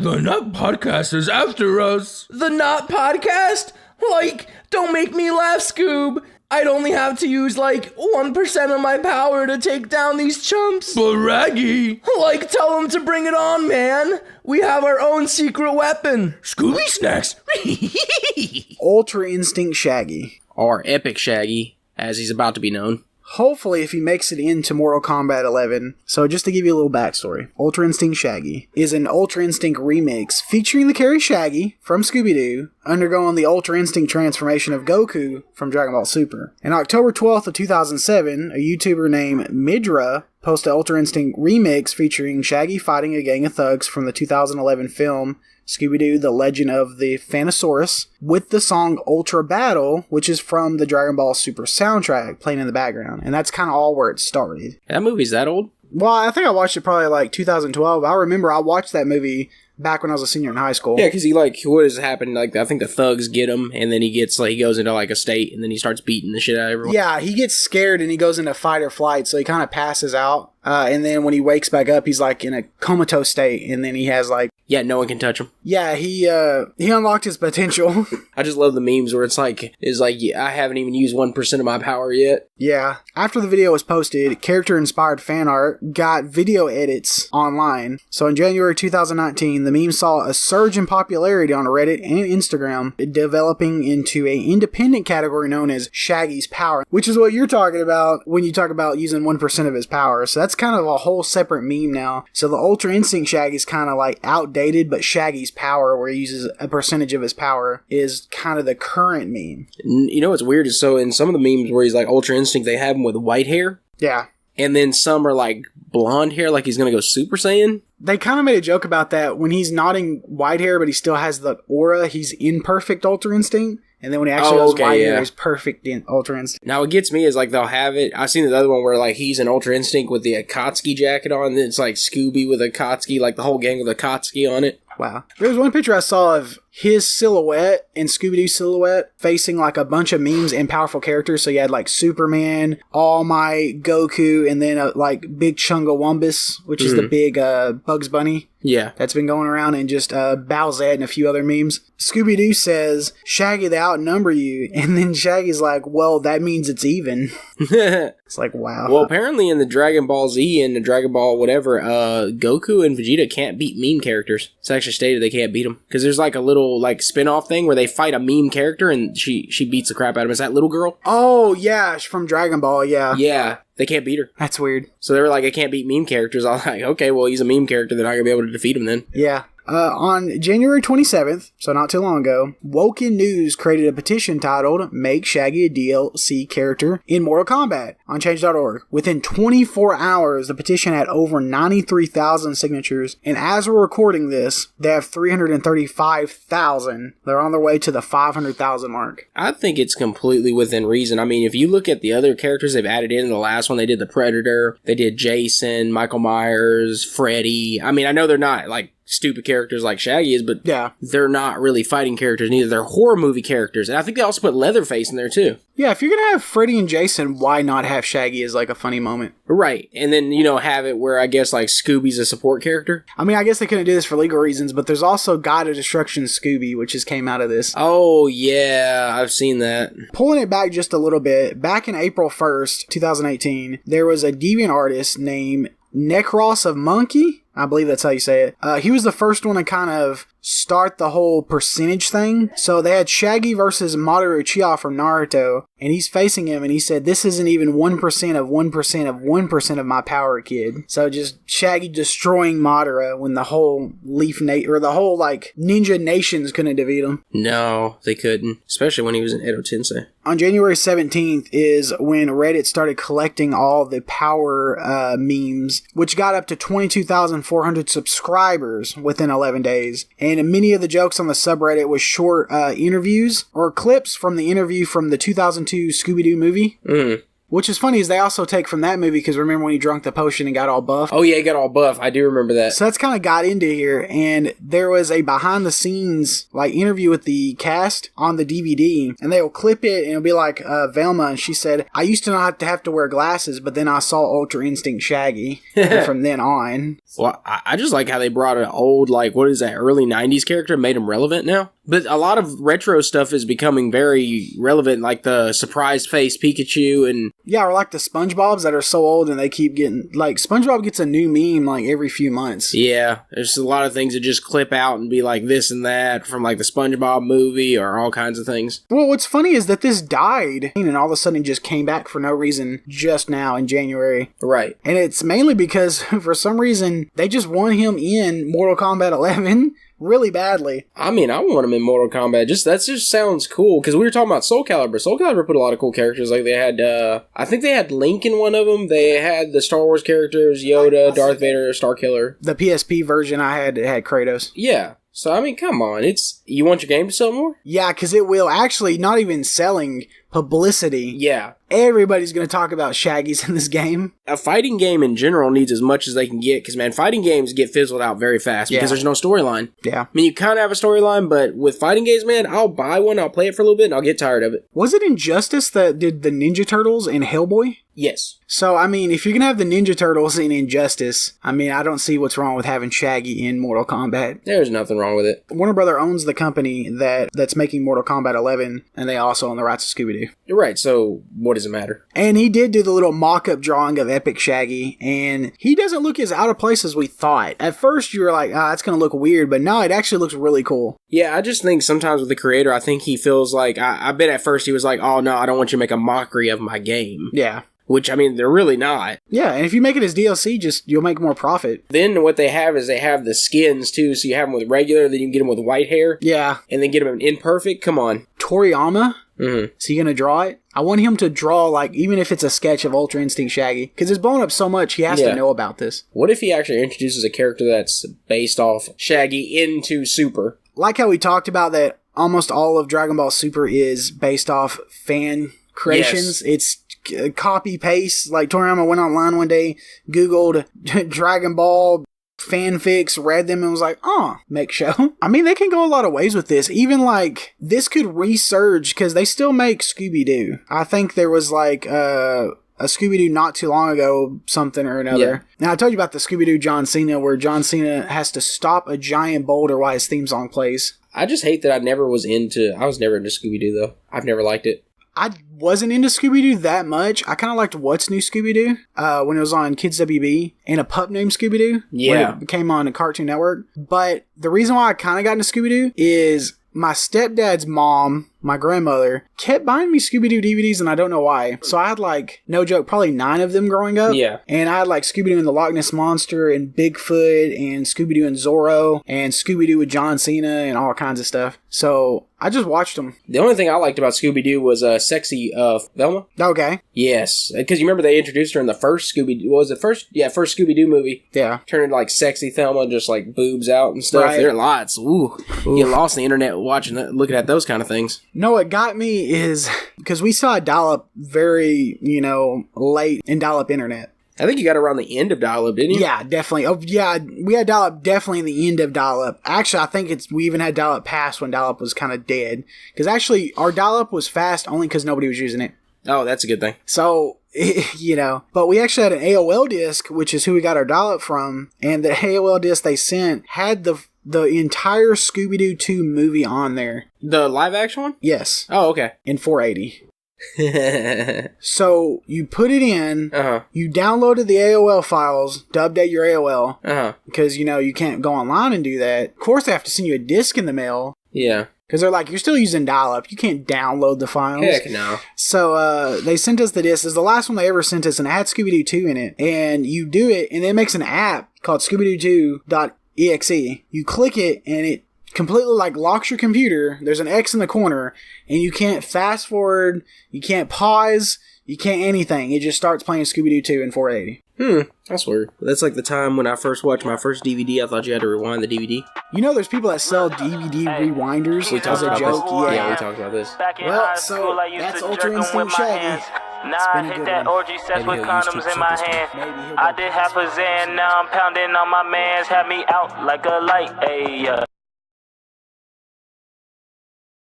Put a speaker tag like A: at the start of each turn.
A: The Not Podcast is after us.
B: The Not Podcast? Like, don't make me laugh, Scoob. I'd only have to use, 1% of my power to take down these chumps.
A: But Raggy...
B: Tell them to bring it on, man. We have our own secret weapon.
A: Scooby Snacks.
C: Ultra Instinct Shaggy.
D: Or Epic Shaggy, as he's about to be known.
C: Hopefully, if he makes it into Mortal Kombat 11. So just to give you a little backstory, Ultra Instinct Shaggy is an Ultra Instinct remix featuring the character Shaggy from Scooby-Doo undergoing the Ultra Instinct transformation of Goku from Dragon Ball Super. On October 12th of 2007, a YouTuber named Midra posted an Ultra Instinct remix featuring Shaggy fighting a gang of thugs from the 2011 film Scooby-Doo, The Legend of the Phantosaurus, with the song Ultra Battle, which is from the Dragon Ball Super soundtrack playing in the background. And that's kind of all where it started.
D: That movie's that old?
C: Well, I think I watched it probably 2012. I remember I watched that movie back when I was a senior in high school.
D: Yeah, because what has happened, I think the thugs get him, and then he goes into a state, and then he starts beating the shit out of everyone.
C: Yeah, he gets scared and he goes into fight or flight, so he kind of passes out. And then when he wakes back up, he's in a comatose state, and then he has
D: yeah, no one can touch him.
C: Yeah, he unlocked his potential.
D: I just love the memes where yeah, I haven't even used 1% of my power yet.
C: Yeah. After the video was posted, character-inspired fan art got video edits online. So in January 2019, the meme saw a surge in popularity on Reddit and Instagram, developing into an independent category known as Shaggy's Power, which is what you're talking about when you talk about using 1% of his power. So that's kind of a whole separate meme now. So the Ultra Instinct Shaggy's kind of outdated, but Shaggy's Power, where he uses a percentage of his power, is kind of the current meme.
D: You know what's weird is, so in some of the memes where he's Ultra Instinct, they have him with white hair.
C: Yeah.
D: And then some are blonde hair, he's gonna go Super Saiyan.
C: They kind of made a joke about that. When he's not in white hair, but he still has the aura, he's in perfect Ultra Instinct. And then when he actually has white hair, he's perfect in Ultra Instinct.
D: Now, what gets me is, they'll have it. I've seen the other one where, he's in Ultra Instinct with the Akatsuki jacket on. And it's, Scooby with Akatsuki, the whole gang with Akatsuki on it.
C: Wow. There was one picture I saw of his silhouette and Scooby-Doo's silhouette facing a bunch of memes and powerful characters. So you had Superman, All Might, Goku, and then Big Chunga which is the big Bugs Bunny.
D: Yeah.
C: That's been going around, and just Bowsette and a few other memes. Scooby-Doo says, Shaggy, they outnumber you. And then Shaggy's well, that means it's even. It's wow.
D: Well, apparently in the Dragon Ball Z and the Dragon Ball whatever, Goku and Vegeta can't beat meme characters. It's actually stated they can't beat them. Because there's a little spin-off thing where they fight a meme character and she beats the crap out of him. Is that little girl?
C: Oh, yeah. She's from Dragon Ball, yeah.
D: Yeah. They can't beat her.
C: That's weird.
D: So they were I can't beat meme characters. I was okay, well, he's a meme character. They're not going to be able to defeat him then.
C: Yeah. On January 27th, so not too long ago, Woken News created a petition titled Make Shaggy a DLC Character in Mortal Kombat on change.org. Within 24 hours, the petition had over 93,000 signatures, and as we're recording this, they have 335,000. They're on their way to the 500,000 mark.
D: I think it's completely within reason. I mean, if you look at the other characters they've added in the last one, they did the Predator, they did Jason, Michael Myers, Freddy. I mean, I know they're not stupid characters like Shaggy is, but
C: yeah,
D: they're not really fighting characters neither. They're horror movie characters. And I think they also put Leatherface in there too.
C: Yeah, if you're going to have Freddy and Jason, why not have Shaggy as a funny moment?
D: Right. And then, have it where I guess Scooby's a support character.
C: I mean, I guess they couldn't do this for legal reasons, but there's also God of Destruction Scooby, which just came out of this.
D: Oh, yeah, I've seen that.
C: Pulling it back just a little bit, back in April 1st, 2018, there was a deviant artist named Necros of Monkey. I believe that's how you say it. He was the first one to kind of start the whole percentage thing. So they had Shaggy versus Madara Uchiha from Naruto, and he's facing him, and he said, this isn't even 1% of 1% of 1% of my power, kid. So just Shaggy destroying Madara when the whole the whole ninja nations couldn't defeat him.
D: No, they couldn't. Especially when he was in Edo Tensei.
C: On January 17th is when Reddit started collecting all the power memes, which got up to 22,400 subscribers within 11 days. And many of the jokes on the subreddit was short interviews or clips from the interview from the 2002 Scooby-Doo movie. Which is funny is they also take from that movie because remember when he drank the potion and got all buff?
D: Oh yeah, he got all buff. I do remember that.
C: So that's kind of got into here, and there was a behind the scenes like interview with the cast on the DVD, and they'll clip it and it'll be like Velma, and she said, I used to not have to wear glasses, but then I saw Ultra Instinct Shaggy, and from then on.
D: Well, I just like how they brought an old, like, what is that, early 90s character and made him relevant now. But a lot of retro stuff is becoming very relevant, like the surprise face Pikachu and...
C: Yeah, or like the SpongeBobs that are so old and they keep getting... Like, SpongeBob gets a new meme, like, every few months.
D: Yeah, there's a lot of things that just clip out and be like this and that from, like, the SpongeBob movie or all kinds of things.
C: Well, what's funny is that this died and all of a sudden just came back for no reason just now in January.
D: Right.
C: And it's mainly because, for some reason, they just want him in Mortal Kombat 11 really badly.
D: I mean, I want him in Mortal Kombat. That just sounds cool. Because we were talking about Soul Calibur. Soul Calibur put a lot of cool characters. Like they had, I think they had Link in one of them. They had the Star Wars characters, Yoda, Darth Vader, Starkiller.
C: The PSP version I had Kratos.
D: Yeah. So, I mean, come on. You want your game to sell more?
C: Yeah, because it will. Actually, not even selling, publicity.
D: Yeah.
C: Everybody's going to talk about Shaggy's in this game.
D: A fighting game in general needs as much as they can get, because, man, fighting games get fizzled out very fast because there's no storyline.
C: Yeah.
D: I mean, you kind of have a storyline, but with fighting games, man, I'll buy one, I'll play it for a little bit, and I'll get tired of it.
C: Was it Injustice that did the Ninja Turtles in Hellboy?
D: Yes.
C: So, I mean, if you're going to have the Ninja Turtles in Injustice, I mean, I don't see what's wrong with having Shaggy in Mortal Kombat.
D: There's nothing wrong with it.
C: Warner Brother owns the company that's making Mortal Kombat 11, and they also own the rights to Scooby-Doo.
D: You're right, so what does it matter?
C: And he did do the little mock-up drawing of Epic Shaggy, and he doesn't look as out of place as we thought. At first, you were like, that's going to look weird, but no, it actually looks really cool.
D: Yeah, I just think sometimes with the creator, I think he feels like, I bet at first he was like, oh no, I don't want you to make a mockery of my game.
C: Yeah.
D: Which, I mean, they're really not.
C: Yeah, and if you make it as DLC, you'll make more profit.
D: Then what they have is they have the skins, too, so you have them with regular, then you can get them with white hair.
C: Yeah.
D: And then get them in imperfect. Come on.
C: Toriyama?
D: Mm-hmm.
C: Is he going to draw it? I want him to draw, like, even if it's a sketch of Ultra Instinct Shaggy, because it's blown up so much, he has to know about this.
D: What if he actually introduces a character that's based off Shaggy into Super?
C: Like how we talked about that almost all of Dragon Ball Super is based off fan creations. Yes. It's copy paste. Like Toriyama went online one day, Googled Dragon Ball fanfics, read them, and was like, make show. I mean, they can go a lot of ways with this. Even like this could resurge because they still make Scooby-Doo. I think there was like a Scooby-Doo not too long ago, something or another. Yeah. Now, I told you about the Scooby-Doo John Cena, where John Cena has to stop a giant boulder while his theme song plays.
D: I just hate that I was never into Scooby-Doo, though. I've never liked it.
C: I wasn't into Scooby-Doo that much. I kind of liked What's New Scooby-Doo when it was on Kids WB, and a pup named Scooby-Doo when it came on a Cartoon Network. But the reason why I kind of got into Scooby-Doo is my stepdad's mom, my grandmother, kept buying me Scooby-Doo DVDs, and I don't know why. So I had, like, no joke, probably 9 of them growing up.
D: Yeah.
C: And I had, like, Scooby-Doo and the Loch Ness Monster, and Bigfoot, and Scooby-Doo and Zorro, and Scooby-Doo with John Cena, and all kinds of stuff. So I just watched them.
D: The only thing I liked about Scooby-Doo was sexy Velma.
C: Okay.
D: Yes. Because you remember they introduced her in the first Scooby-Doo. What was it? First Scooby-Doo movie.
C: Yeah.
D: Turned into, like, sexy Thelma, just, like, boobs out and stuff. Right. There are lots. Ooh. You lost the internet looking at those kind of things.
C: No, what got me is because we saw dial-up very, late in dial-up internet.
D: I think you got around the end of dial-up, didn't you?
C: Yeah, definitely. Oh, yeah, we had dial-up definitely in the end of dial-up. Actually, I think we even had dial-up past when dial-up was kind of dead. Because actually, our dial-up was fast only because nobody was using it.
D: Oh, that's a good thing.
C: So, but we actually had an AOL disc, which is who we got our dial-up from, and the AOL disc they sent had the entire Scooby-Doo 2 movie on there.
D: The live action one?
C: Yes.
D: Oh, okay.
C: In 480. So you put it in, you downloaded the AOL files to update your AOL, because, you can't go online and do that. Of course, they have to send you a disc in the mail.
D: Yeah.
C: Because they're like, you're still using dial-up. You can't download the files.
D: Heck no.
C: So they sent us the disc. It's the last one they ever sent us, and it had Scooby-Doo 2 in it. And you do it, and it makes an app called Scooby-Doo2.exe. You click it, and it completely locks your computer. There's an X in the corner, and you can't fast forward, you can't pause, you can't anything. It just starts playing Scooby-Doo 2 in 480.
D: That's weird. That's like the time when I first watched my first DVD. I thought you had to rewind the DVD.
C: There's people that sell DVD rewinders as a joke.
D: Yeah, we talked about this.
C: Well, so that's Ultra Instinct Shaggy.
E: Nah, I
C: been a
E: hit
C: good
E: that
C: one.
E: orgy sex
D: Maybe
E: with
D: he'll use
E: condoms
D: two
E: in my
D: circles.
E: hand.
C: Maybe he'll
E: I
C: go
E: did half a Zan, now I'm pounding on my mans. Had me out like a light, ayy.